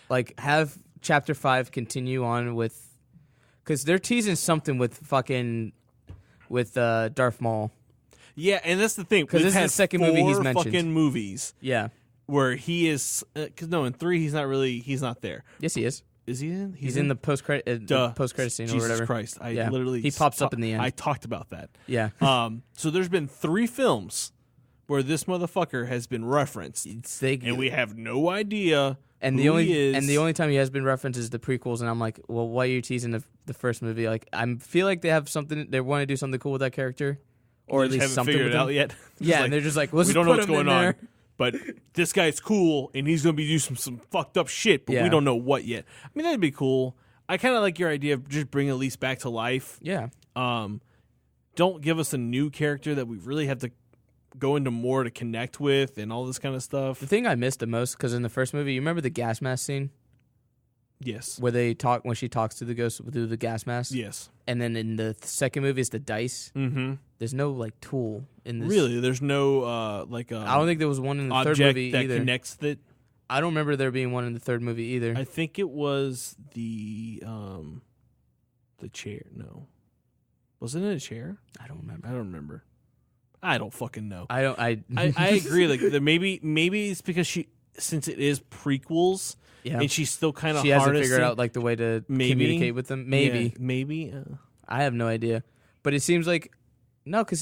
Like, have Chapter 5 continue on with... Because they're teasing something with Darth Maul. Yeah, and that's the thing. Because this is the second movie he's mentioned. Fucking movies. Yeah. Where he is... Because, no, in 3, he's not there. Yes, he is. Is he in? He's in the post-credit scene Jesus or whatever. Jesus Christ. He pops up in the end. I talked about that. Yeah. So there's been 3 films where this motherfucker has been referenced. And we have no idea and who he is. And the only time he has been referenced is the prequels, and I'm like, well, why are you teasing the first movie? Like, I feel like they have something, they want to do something cool with that character. Or at least something figured with it him. out yet. Yeah, and they're just like, let's we don't know put what's him going in on. there. But this guy's cool, and he's going to be doing some fucked up shit, but we don't know what yet. I mean, that'd be cool. I kind of like your idea of just bringing Elise back to life. Yeah. Don't give us a new character that we really have to go into more to connect with and all this kind of stuff. The thing I missed the most, because in the first movie, you remember the gas mask scene? Yes. Where when she talks to the ghost through the gas mask? Yes. And then in the second movie, it's the dice. Mm-hmm. There's no, like, tool in this. Really? There's no, I don't think there was one in the third movie that either. Connects that. I don't remember there being one in the third movie either. I think it was the chair. No. Wasn't it a chair? I don't remember. I don't fucking know. I agree. Like maybe it's because since it is prequels, and she's still kind of hasn't figured out like the way to communicate with them. Maybe. I have no idea, but it seems like no, because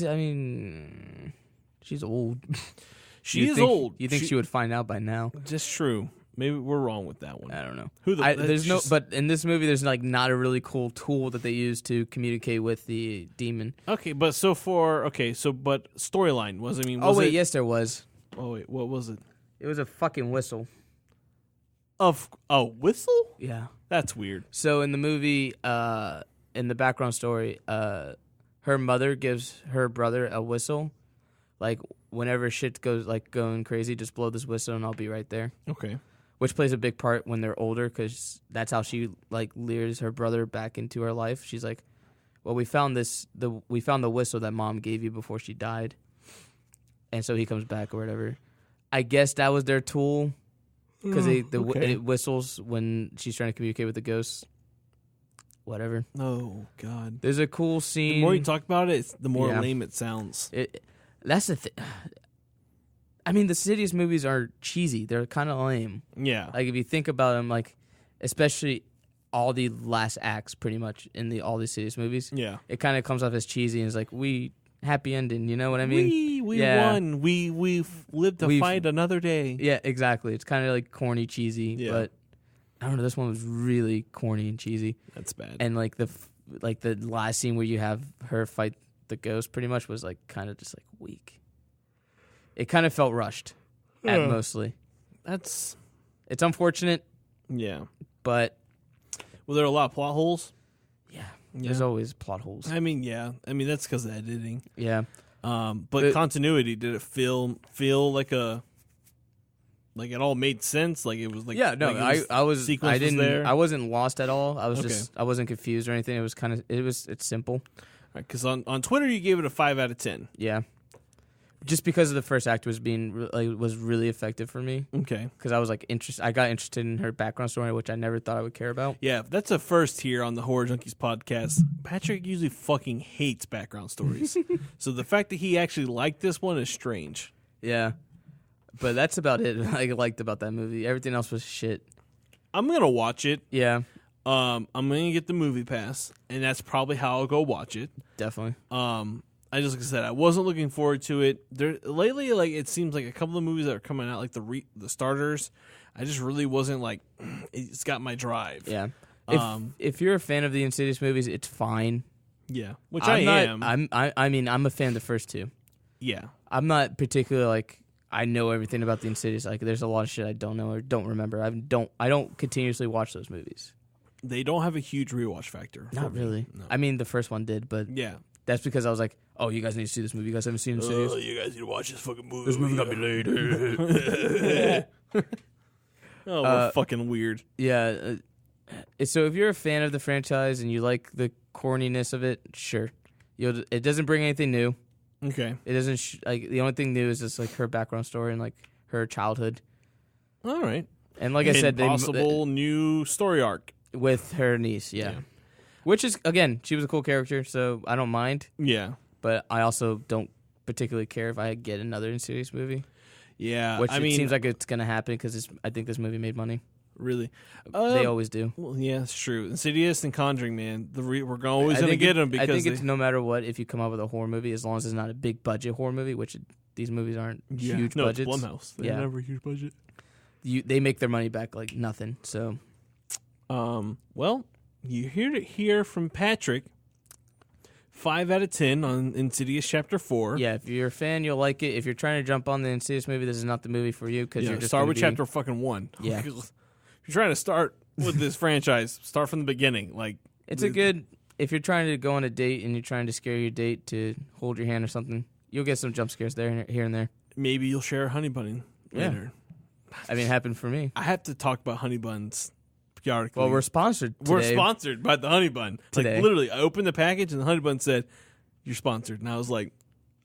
she's old. She is old. You think she would find out by now? That's true. Maybe we're wrong with that one. I don't know. But in this movie, there's like not a really cool tool that they use to communicate with the demon. Okay, but but storyline was. Yes, there was. Oh wait, what was it? It was a fucking whistle. A whistle? Yeah, that's weird. So in the movie, in the background story, her mother gives her brother a whistle, like whenever shit goes like going crazy, just blow this whistle and I'll be right there. Okay. Which plays a big part when they're older, because that's how she like lures her brother back into her life. She's like, "Well, we found the whistle that mom gave you before she died," and so he comes back or whatever. I guess that was their tool, because it whistles when she's trying to communicate with the ghosts. Whatever. Oh God. There's a cool scene. The more you talk about it, the more lame it sounds. That's the thing. I mean, the Insidious movies are cheesy. They're kind of lame. Yeah. Like, if you think about them, like, especially all the last acts, pretty much, in all these Insidious movies. Yeah. It kind of comes off as cheesy, and it's like, happy ending, you know what I mean? We won. We've lived to fight another day. Yeah, exactly. It's kind of, like, corny, cheesy. Yeah. But, I don't know, this one was really corny and cheesy. That's bad. And, like, the last scene where you have her fight the ghost pretty much was, like, kind of just, like, weak. It kind of felt rushed, at mostly. It's unfortunate. Yeah. But... Were there a lot of plot holes? Yeah. There's always plot holes. I mean, yeah. I mean, that's because of editing. Yeah. But continuity, did it feel like like it all made sense? Like it was like... Yeah, no, I wasn't lost at all. I was I wasn't confused or anything. It was it's simple. Because on Twitter, you gave it a 5 out of 10. Yeah. Just because of the first act was really effective for me. Okay. Because I was like I got interested in her background story, which I never thought I would care about. Yeah, that's a first here on the Horror Junkies podcast. Patrick usually fucking hates background stories. So the fact that he actually liked this one is strange. Yeah. But that's about it I liked about that movie. Everything else was shit. I'm going to watch it. Yeah. I'm going to get the movie pass, and that's probably how I'll go watch it. Definitely. I just like I said, I wasn't looking forward to it. Lately, like it seems like a couple of movies that are coming out, like the starters. I just really wasn't like it's got my drive. Yeah. If you're a fan of the Insidious movies, it's fine. Yeah, which I am. I mean, I'm a fan of the first two. Yeah, I'm not particularly like I know everything about the Insidious. Like, there's a lot of shit I don't know or don't remember. I don't continuously watch those movies. They don't have a huge rewatch factor. Not really. No. I mean, the first one did, but yeah, that's because I was like, oh, you guys need to see this movie. You guys haven't seen Insidious? You guys need to watch this fucking movie. This movie got me laid. Oh, we're fucking weird. Yeah. So if you're a fan of the franchise and you like the corniness of it, sure. It doesn't bring anything new. Okay. It doesn't like the only thing new is just like her background story and like her childhood. All right. And like I said, possible new story arc with her niece. Yeah. Which is again, she was a cool character, so I don't mind. Yeah. But I also don't particularly care if I get another Insidious movie. Yeah. Which it seems like it's gonna happen because I think this movie made money. Really? They always do. Well, yeah, it's true. Insidious and Conjuring, man. We're always going to get them because I think it's no matter what, if you come up with a horror movie, as long as it's not a big budget horror movie, which these movies aren't huge budgets. It's Blumhouse. They never a huge budget. They make their money back like nothing. So, well, you hear it here from Patrick. 5 out of 10 on Insidious Chapter 4. Yeah, if you're a fan, you'll like it. If you're trying to jump on the Insidious movie, this is not the movie for you because you're just start with Chapter fucking 1. Yeah. If you're trying to start with this franchise, start from the beginning. Like it's a good if you're trying to go on a date and you're trying to scare your date to hold your hand or something, you'll get some jump scares here and there. Maybe you'll share a honey bun later. I mean, it happened for me. I have to talk about honey buns periodically. Well, we're sponsored today. We're sponsored by the honey bun. Today. Like literally, I opened the package and the honey bun said, "You're sponsored." And I was like,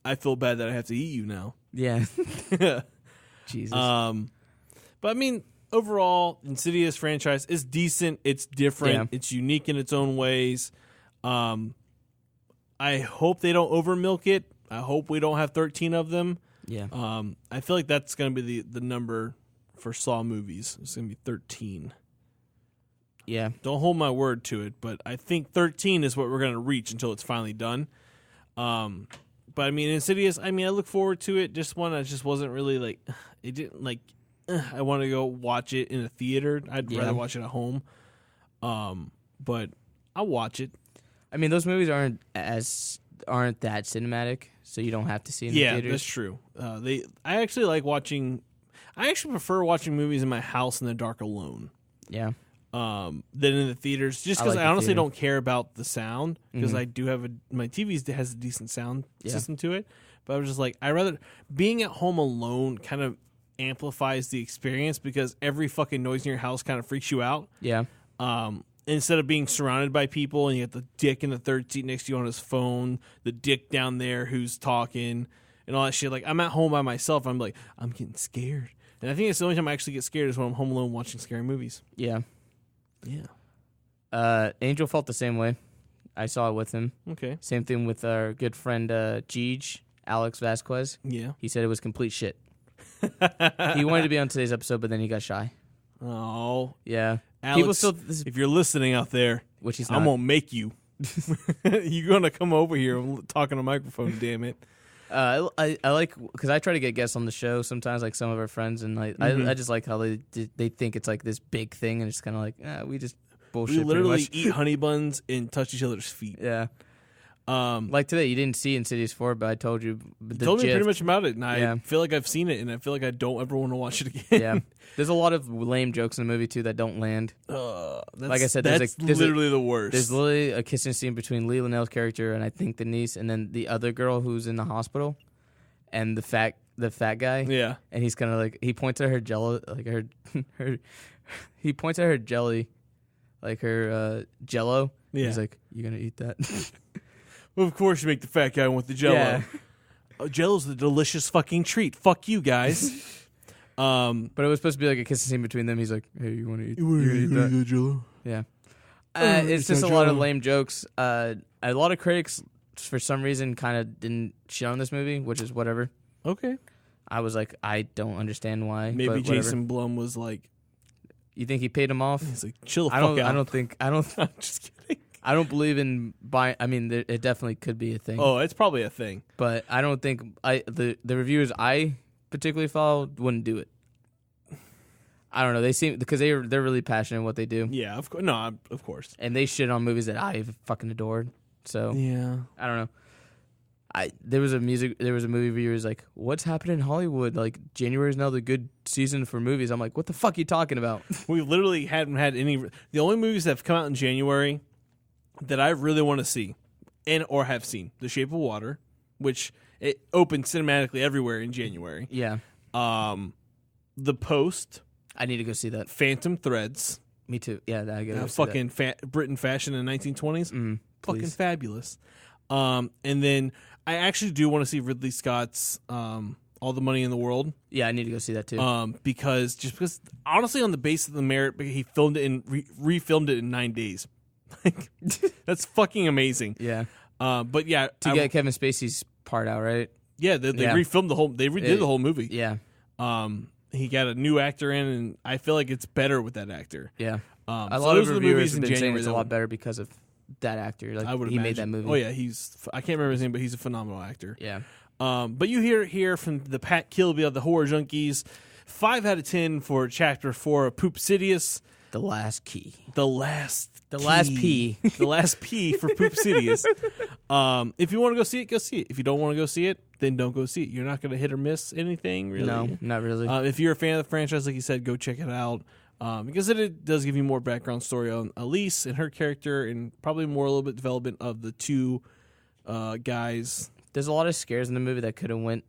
I feel bad that I have to eat you now. Yeah. Jesus. But I mean, overall, Insidious franchise is decent. It's different. Yeah. It's unique in its own ways. I hope they don't over milk it. I hope we don't have 13 of them. Yeah. I feel like that's going to be the number for Saw movies. It's going to be 13. Yeah. Don't hold my word to it, but I think 13 is what we're going to reach until it's finally done. But I mean, Insidious, I look forward to it. Just one, I just wasn't really like, it didn't like, I want to go watch it in a theater. I'd rather watch it at home. But I'll watch it. I mean, those movies aren't that cinematic, so you don't have to see it in the theaters. Yeah, that's true. I actually like watching. I actually prefer watching movies in my house in the dark alone. Yeah. Than in the theaters, just because I honestly don't care about the sound, because I do have my TV has a decent sound system to it. But I was just like, I rather being at home alone kind of amplifies the experience because every fucking noise in your house kind of freaks you out. Yeah. Instead of being surrounded by people and you got the dick in the third seat next to you on his phone, the dick down there who's talking and all that shit. Like, I'm at home by myself. I'm like, I'm getting scared. And I think it's the only time I actually get scared is when I'm home alone watching scary movies. Yeah. Yeah. Angel felt the same way. I saw it with him. Okay. Same thing with our good friend Alex Vasquez. Yeah. He said it was complete shit. He wanted to be on today's episode, but then he got shy. Oh. Yeah. Alex, people still, if you're listening out there, which he's not. I'm going to make you. You're going to come over here and talk on a microphone, damn it. I like, because I try to get guests on the show sometimes, like some of our friends, and like I just like how they think it's like this big thing, and it's kind of like, we just bullshit. We literally eat honey buns and touch each other's feet. Yeah. Like today, you didn't see Insidious 4, but I told you. You told me pretty much about it, and I feel like I've seen it, and I feel like I don't ever want to watch it again. Yeah. There's a lot of lame jokes in the movie, too, that don't land. Like I said, that's literally the worst. There's literally a kissing scene between Lee Linnell's character and I think the niece, and then the other girl who's in the hospital, and the fat guy. Yeah. And he's kind of like, he points at her jello, like he points at her jelly, like her Jello. Yeah. He's like, you gonna eat that? Well, of course you make the fat guy want the Jello. Yeah. Jello's the delicious fucking treat. Fuck you guys. But it was supposed to be like a kissing scene between them. He's like, hey, you want to eat that? Jello? Yeah. It's just a lot of lame jokes. A lot of critics, for some reason, kind of didn't shit on this movie, which is whatever. Okay. I was like, I don't understand why. Maybe but Jason Blum was like, you think he paid him off? He's like, chill the fuck out. I don't. I'm just kidding. I don't believe in buying. I mean, it definitely could be a thing. Oh, it's probably a thing. But I don't think the reviewers I particularly follow wouldn't do it. I don't know. They seem because they're really passionate in what they do. Yeah, of course. No, of course. And they shit on movies that I fucking adored. So yeah, I don't know. There was a movie reviewer who's like, "What's happening in Hollywood? Like January is now the good season for movies." I'm like, "What the fuck are you talking about?" We literally hadn't had any. The only movies that have come out in January that I really want to see, or have seen, The Shape of Water, which it opened cinematically everywhere in January. Yeah. The Post. I need to go see that. Phantom Threads. Me too. Yeah, I gotta go see fucking Britain fashion in the 1920s. Fucking fabulous. And then I actually do want to see Ridley Scott's All the Money in the World. Yeah, I need to go see that too. Because honestly, on the basis of the merit, he filmed it and refilmed it in 9 days. That's fucking amazing. Yeah. But yeah, to get Kevin Spacey's part out, right? Yeah, they refilmed the whole. They redid the whole movie. Yeah. He got a new actor in, and I feel like it's better with that actor. Yeah. A lot of reviewers have been saying it's a lot better because of that actor. Like, he made that movie. Oh yeah, I can't remember his name, but he's a phenomenal actor. Yeah. But you hear from the Pat Kilby of the Horror Junkies, 5 out of 10 for Chapter 4 of Poopsidious. The Last Key. The last P. The last P for Poopsidious. If you want to go see it, go see it. If you don't want to go see it, then don't go see it. You're not going to hit or miss anything, really. No, not really. If you're a fan of the franchise, like you said, go check it out. Because it does give you more background story on Elise and her character, and probably more a little bit development of the two guys. There's a lot of scares in the movie that could have went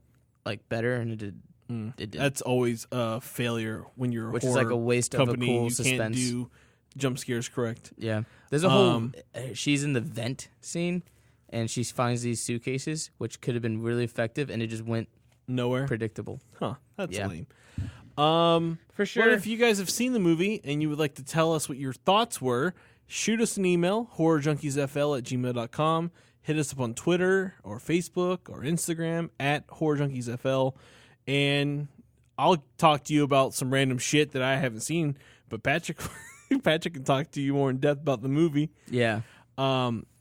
like better, and it did. It did. That's always a failure when you're which a is horror like a waste company. of a cool You suspense. can't do jump scares correct. Yeah, there's a whole. She's in the vent scene, and she finds these suitcases, which could have been really effective, and it just went nowhere. Predictable. Huh? That's lame. For sure. Well, if you guys have seen the movie and you would like to tell us what your thoughts were, shoot us an email, horrorjunkiesfl@gmail.com. Hit us up on Twitter or Facebook or Instagram @horrorjunkiesfl, and I'll talk to you about some random shit that I haven't seen. But Patrick can talk to you more in depth about the movie. Yeah.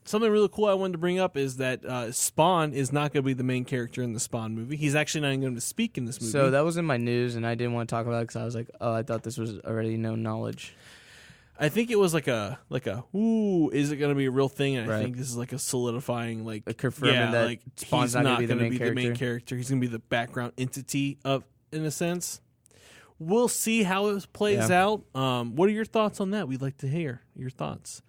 Something really cool I wanted to bring up is that Spawn is not going to be the main character in the Spawn movie. He's actually not even going to speak in this movie. So that was in my news, and I didn't want to talk about it because I was like, oh, I thought this was already known knowledge. I think it was like a ooh, is it going to be a real thing? And right. I think this is like a solidifying, like confirming that like Spawn's he's not going to be the main character. He's going to be the background entity of, in a sense. We'll see how it plays out. What are your thoughts on that? We'd like to hear your thoughts.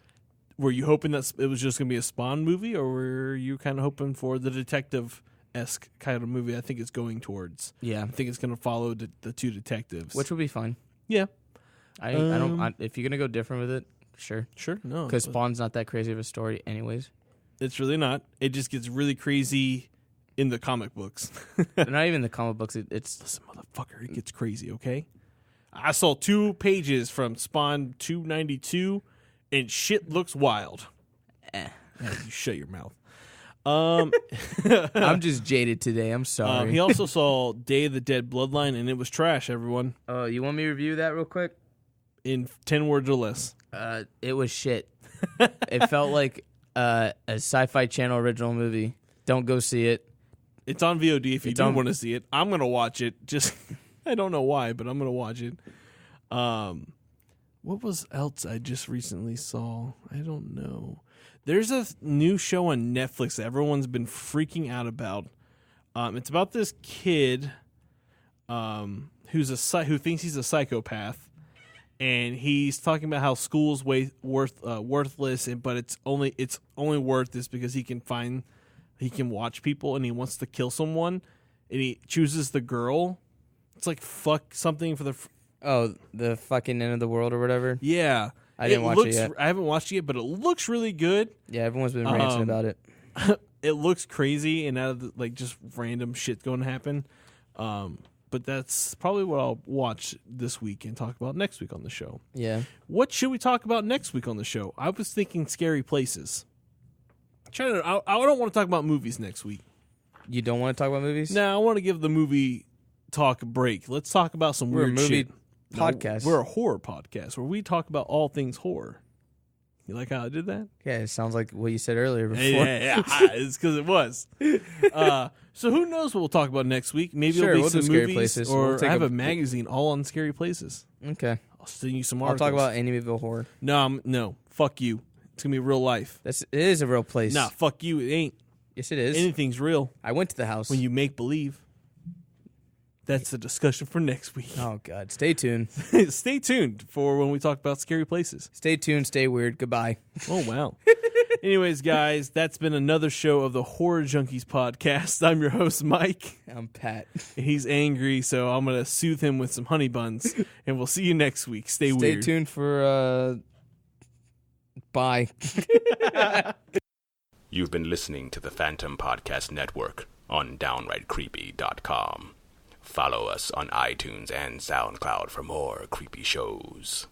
Were you hoping that it was just going to be a Spawn movie, or were you kind of hoping for the detective-esque kind of movie I think it's going towards? Yeah. I think it's going to follow the two detectives. Which would be fun. Yeah. I don't. If you're going to go different with it, sure. Sure, no. Because Spawn's not that crazy of a story anyways. It's really not. It just gets really crazy in the comic books. Not even the comic books. It's listen, motherfucker, it gets crazy, okay? I saw 2 pages from Spawn 292, and shit looks wild. You shut your mouth. I'm just jaded today. I'm sorry. He also saw Day of the Dead Bloodline, and it was trash, everyone. You want me to review that real quick? In 10 words or less. It was shit. It felt like a Sci-Fi Channel original movie. Don't go see it. It's on VOD if you do want to see it. I'm going to watch it. Just I don't know why, but I'm going to watch it. What was else I just recently saw? I don't know. There's a new show on Netflix that everyone's been freaking out about. It's about this kid who thinks he's a psychopath, and he's talking about how school's worthless, but it's only worth this because he can watch people, and he wants to kill someone, and he chooses the girl. It's like fuck something for the. The fucking end of the world or whatever. Yeah. I didn't watch it yet. I haven't watched it yet, but it looks really good. Yeah, everyone's been ranting about it. It looks crazy and out of just random shit going to happen. But that's probably what I'll watch this week and talk about next week on the show. Yeah. What should we talk about next week on the show? I was thinking scary places. I don't want to talk about movies next week. You don't want to talk about movies? No, I want to give the movie talk a break. Let's talk about some weird movie shit. Podcast. We're a horror podcast where we talk about all things horror. You like how I did that? Yeah, it sounds like what you said earlier before. Yeah. It's because it was. So who knows what we'll talk about next week? Maybe Sure, it'll be we'll do some scary movies, places. or We'll take I have a- a magazine all on scary places. Okay. I'll send you some I'll articles. talk about Amityville Horror. No, fuck you. It's gonna be real life. It is a real place. Nah, fuck you. It ain't. Yes, it is. Anything's real I went to the house. when you make believe. That's a discussion for next week. Oh, God. Stay tuned. Stay tuned for when we talk about scary places. Stay tuned. Stay weird. Goodbye. Oh, wow. Anyways, guys, that's been another show of the Horror Junkies Podcast. I'm your host, Mike. I'm Pat. He's angry, so I'm going to soothe him with some honey buns. And we'll see you next week. Stay weird. Stay tuned for, bye. You've been listening to the Phantom Podcast Network on DownrightCreepy.com. Follow us on iTunes and SoundCloud for more creepy shows.